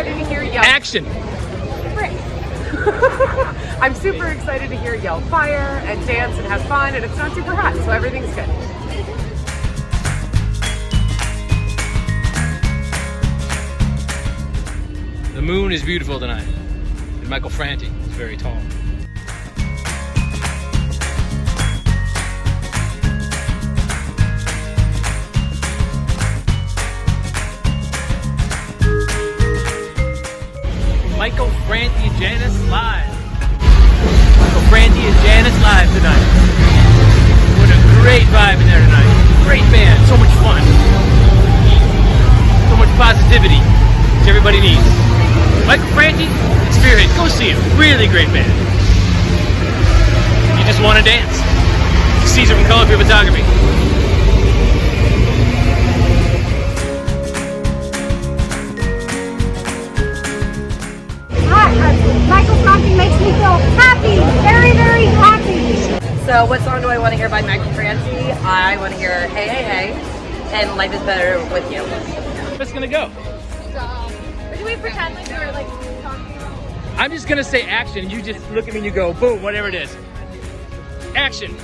excited to hear yell. Action! I'm super excited to hear yell fire and dance and have fun, and it's not super hot, so everything's good. The moon is beautiful tonight, and Michael Franti is very tall. Michael Franti and Janice live. Michael Franti and Janice live tonight. What a great vibe in there tonight. Great band, so much fun. So much positivity, which everybody needs. Michael Franti and Spearhead, go see him. Really great band. You just want to dance. Caesar from Color Free Photography. Michael Franti makes me feel happy, very, very happy. So what song do I want to hear by Michael Franti? I want to hear Hey Hey Hey and Life is Better With You. What's gonna go? Or do we pretend like we were like talking? I'm just gonna say action. You just look at me and you go boom, whatever it is. Action.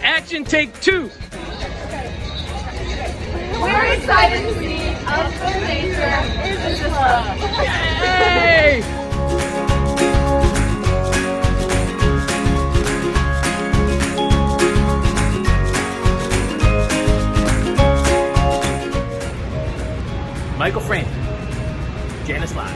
Action, take two. We're excited to see us for nature. Is this love? Hey! Michael Franti, Janice live.